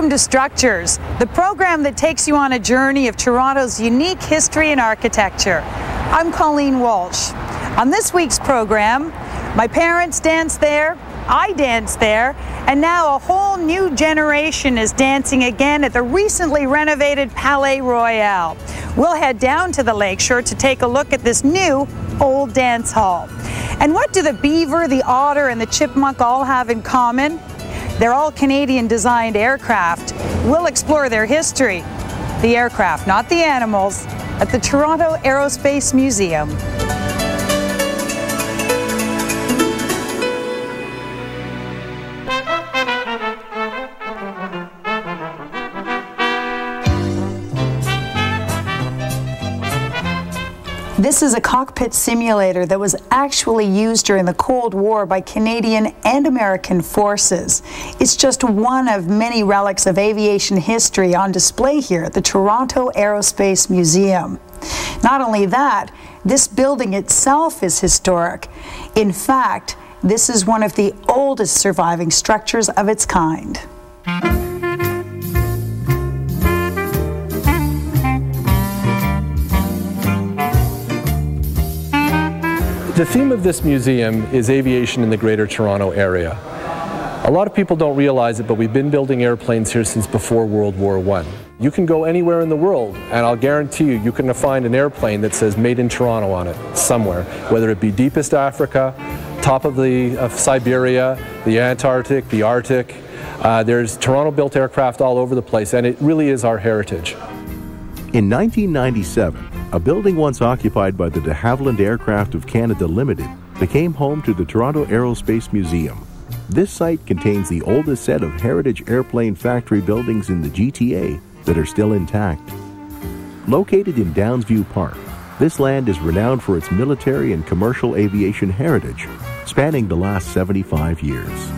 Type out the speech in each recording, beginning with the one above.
Welcome to Structures, the program that takes you on a journey of Toronto's unique history and architecture. I'm Colleen Walsh. On this week's program, my parents danced there, I danced there, and now a whole new generation is dancing again at the recently renovated Palais Royal. We'll head down to the lakeshore to take a look at this new old dance hall. And what do the beaver, the otter, and the chipmunk all have in common? They're all Canadian-designed aircraft. We'll explore their history. The aircraft, not the animals, at the Toronto Aerospace Museum. This is a cockpit simulator that was actually used during the Cold War by Canadian and American forces. It's just one of many relics of aviation history on display here at the Toronto Aerospace Museum. Not only that, this building itself is historic. In fact, this is one of the oldest surviving structures of its kind. The theme of this museum is aviation in the Greater Toronto Area. A lot of people don't realize it, but we've been building airplanes here since before World War I. You can go anywhere in the world, and I'll guarantee you, you can find an airplane that says Made in Toronto on it somewhere, whether it be deepest Africa, top of Siberia, the Antarctic, the Arctic. There's Toronto-built aircraft all over the place, and it really is our heritage. In 1997, a building once occupied by the de Havilland Aircraft of Canada Limited became home to the Toronto Aerospace Museum. This site contains the oldest set of heritage airplane factory buildings in the GTA that are still intact. Located in Downsview Park, this land is renowned for its military and commercial aviation heritage, spanning the last 75 years.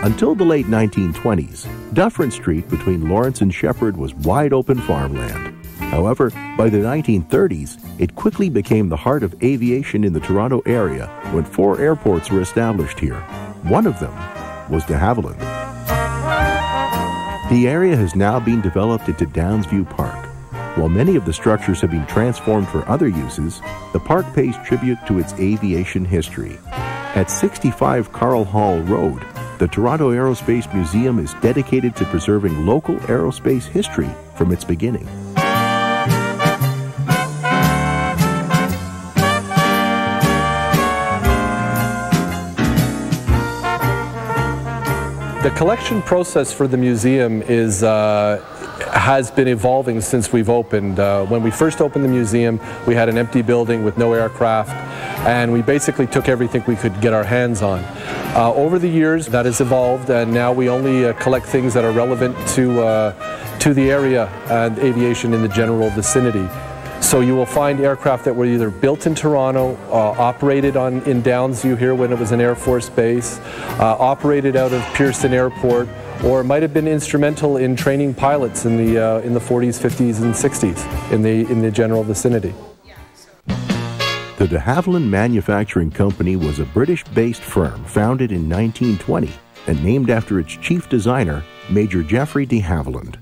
Until the late 1920s, Dufferin Street between Lawrence and Shepherd was wide open farmland. However, by the 1930s, it quickly became the heart of aviation in the Toronto area when 4 airports were established here. One of them was de Havilland. The area has now been developed into Downsview Park. While many of the structures have been transformed for other uses, the park pays tribute to its aviation history. At 65 Carl Hall Road, the Toronto Aerospace Museum is dedicated to preserving local aerospace history from its beginning. The collection process for the museum has been evolving since we've opened. When we first opened the museum, we had an empty building with no aircraft, and we basically took everything we could get our hands on. Over the years, that has evolved, and now we only collect things that are relevant to the area and aviation in the general vicinity. So you will find aircraft that were either built in Toronto, operated in Downsview here when it was an Air Force base, operated out of Pearson Airport, or might have been instrumental in training pilots in the 40s, 50s, and 60s in the general vicinity. The de Havilland Manufacturing Company was a British-based firm founded in 1920 and named after its chief designer, Major Geoffrey de Havilland.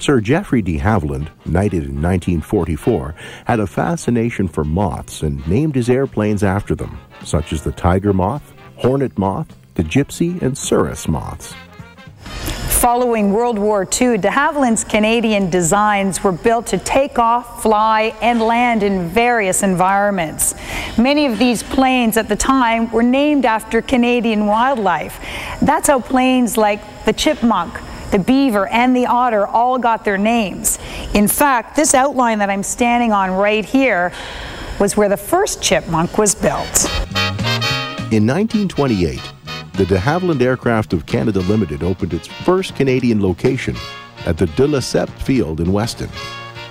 Sir Geoffrey de Havilland, knighted in 1944, had a fascination for moths and named his airplanes after them, such as the Tiger Moth, Hornet Moth, the Gypsy, and Cirrus moths. Following World War II, de Havilland's Canadian designs were built to take off, fly, and land in various environments. Many of these planes at the time were named after Canadian wildlife. That's how planes like the chipmunk, the beaver, and the otter all got their names. In fact, this outline that I'm standing on right here was where the first chipmunk was built. In 1928, the de Havilland Aircraft of Canada Limited opened its first Canadian location at the De Lesseps Field in Weston.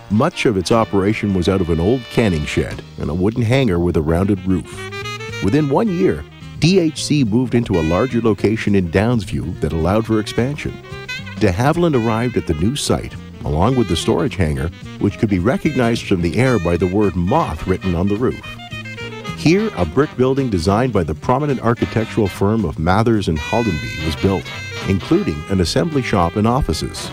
Much of its operation was out of an old canning shed and a wooden hangar with a rounded roof. Within 1 year, DHC moved into a larger location in Downsview that allowed for expansion. De Havilland arrived at the new site, along with the storage hangar, which could be recognized from the air by the word moth written on the roof. Here, a brick building designed by the prominent architectural firm of Mathers and Holdenby was built. including an assembly shop and offices.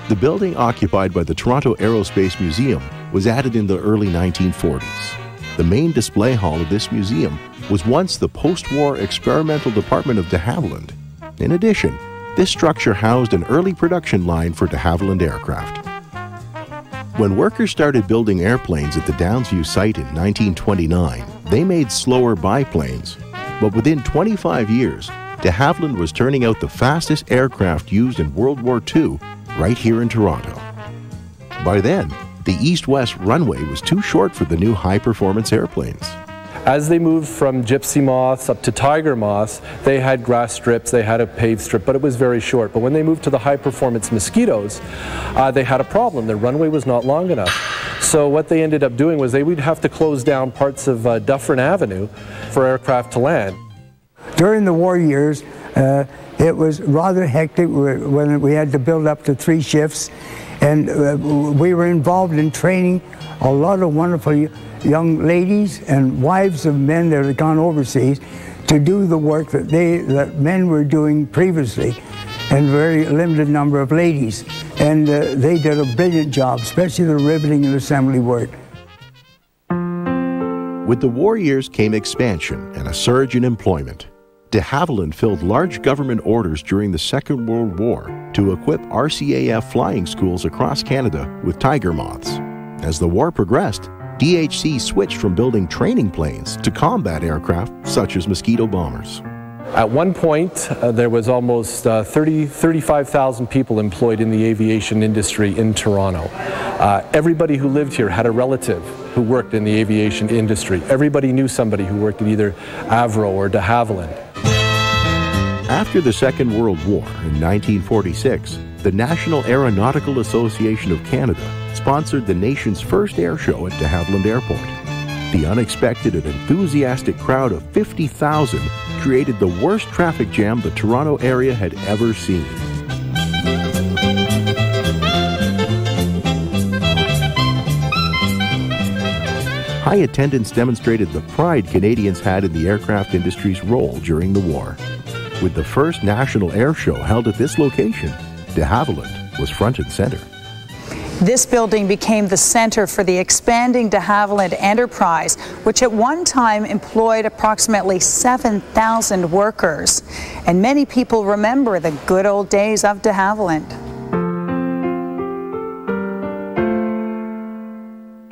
The building occupied by the Toronto Aerospace Museum was added in the early 1940s. The main display hall of this museum was once the post-war experimental department of de Havilland. In addition, this structure housed an early production line for de Havilland aircraft. When workers started building airplanes at the Downsview site in 1929, they made slower biplanes. But within 25 years, de Havilland was turning out the fastest aircraft used in World War II right here in Toronto. By then, the east-west runway was too short for the new high-performance airplanes. As they moved from gypsy moths up to tiger moths, they had grass strips, they had a paved strip, but it was very short. But when they moved to the high-performance mosquitoes, they had a problem. Their runway was not long enough. So what they ended up doing was they would have to close down parts of Dufferin Avenue for aircraft to land. During the war years, it was rather hectic when we had to build up to 3 shifts, and we were involved in training a lot of wonderful young ladies and wives of men that had gone overseas to do the work that men were doing previously, and a very limited number of ladies. And they did a brilliant job, especially the riveting and assembly work. With the war years came expansion and a surge in employment. De Havilland filled large government orders during the Second World War to equip RCAF flying schools across Canada with tiger moths. As the war progressed, DHC switched from building training planes to combat aircraft such as mosquito bombers. At one point, there was almost 35,000 people employed in the aviation industry in Toronto. Everybody who lived here had a relative who worked in the aviation industry. Everybody knew somebody who worked at either Avro or de Havilland. After the Second World War in 1946, the National Aeronautical Association of Canada sponsored the nation's first air show at de Havilland Airport. The unexpected and enthusiastic crowd of 50,000 created the worst traffic jam the Toronto area had ever seen. High attendance demonstrated the pride Canadians had in the aircraft industry's role during the war. With the first national air show held at this location, de Havilland was front and center. This building became the center for the expanding de Havilland enterprise, which at one time employed approximately 7,000 workers. And many people remember the good old days of de Havilland.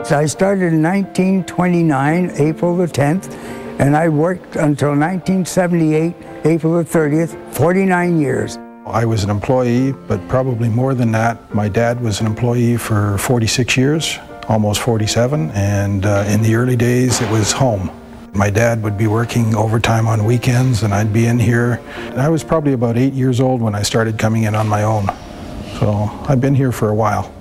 So I started in 1929, April the 10th, and I worked until 1978, April the 30th, 49 years. I was an employee, but probably more than that. My dad was an employee for 46 years, almost 47, and in the early days it was home. My dad would be working overtime on weekends and I'd be in here. And I was probably about 8 years old when I started coming in on my own. So I've been here for a while.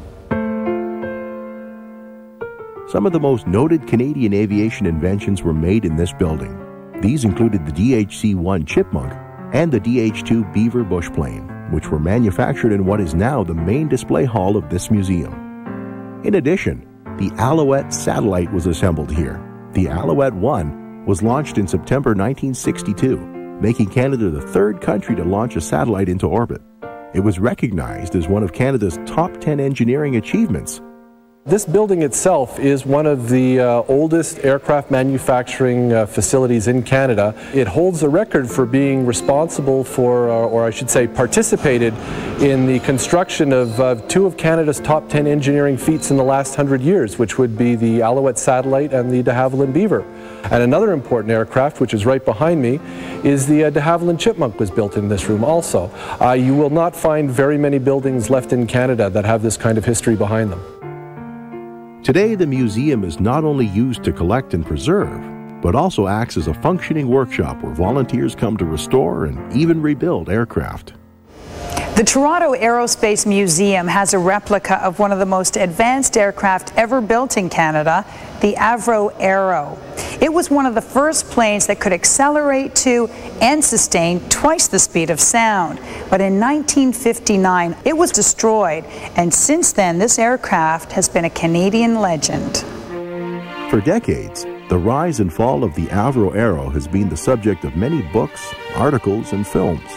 Some of the most noted Canadian aviation inventions were made in this building. These included the DHC-1 Chipmunk and the DH-2 Beaver bush plane, which were manufactured in what is now the main display hall of this museum. In addition, the Alouette satellite was assembled here. The Alouette-1 was launched in September 1962, making Canada the third country to launch a satellite into orbit. It was recognized as one of Canada's top 10 engineering achievements. This building itself is one of the oldest aircraft manufacturing facilities in Canada. It holds a record for being responsible for, or I should say participated in the construction of 2 of Canada's top 10 engineering feats in the last 100 years, which would be the Alouette satellite and the de Havilland Beaver. And another important aircraft, which is right behind me, is the de Havilland Chipmunk was built in this room also. You will not find very many buildings left in Canada that have this kind of history behind them. Today, the museum is not only used to collect and preserve, but also acts as a functioning workshop where volunteers come to restore and even rebuild aircraft. The Toronto Aerospace Museum has a replica of one of the most advanced aircraft ever built in Canada, the Avro Aero. It was one of the first planes that could accelerate to and sustain twice the speed of sound. But in 1959, it was destroyed, and since then, this aircraft has been a Canadian legend. For decades, the rise and fall of the Avro Aero has been the subject of many books, articles, and films.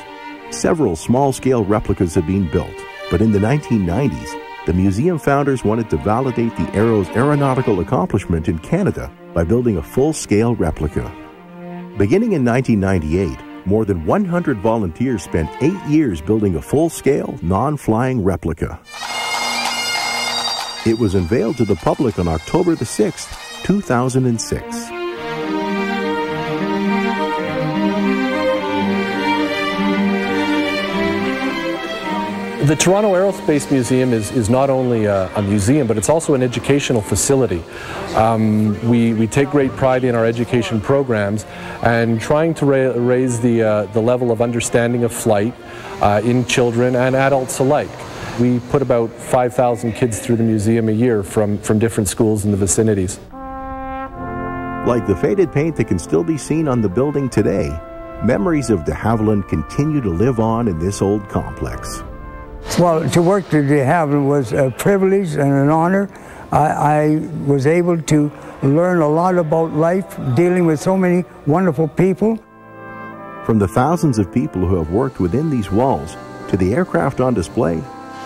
Several small-scale replicas have been built, but in the 1990s, the museum founders wanted to validate the Aero's aeronautical accomplishment in Canada by building a full-scale replica. Beginning in 1998, more than 100 volunteers spent 8 years building a full-scale, non-flying replica. It was unveiled to the public on October the 6th, 2006. The Toronto Aerospace Museum is not only a museum, but it's also an educational facility. We take great pride in our education programs and trying to raise the level of understanding of flight in children and adults alike. We put about 5,000 kids through the museum a year from different schools in the vicinities. Like the faded paint that can still be seen on the building today, memories of de Havilland continue to live on in this old complex. Well, to work at de Havilland was a privilege and an honor. I was able to learn a lot about life, dealing with so many wonderful people. From the thousands of people who have worked within these walls to the aircraft on display,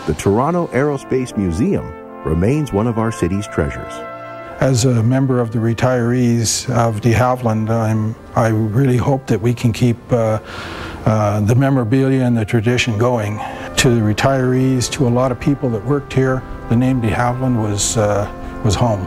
the Toronto Aerospace Museum remains one of our city's treasures. As a member of the retirees of de Havilland, I really hope that we can keep the memorabilia and the tradition going. To the retirees, to a lot of people that worked here, the name de Havilland was home.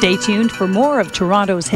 Stay tuned for more of Toronto's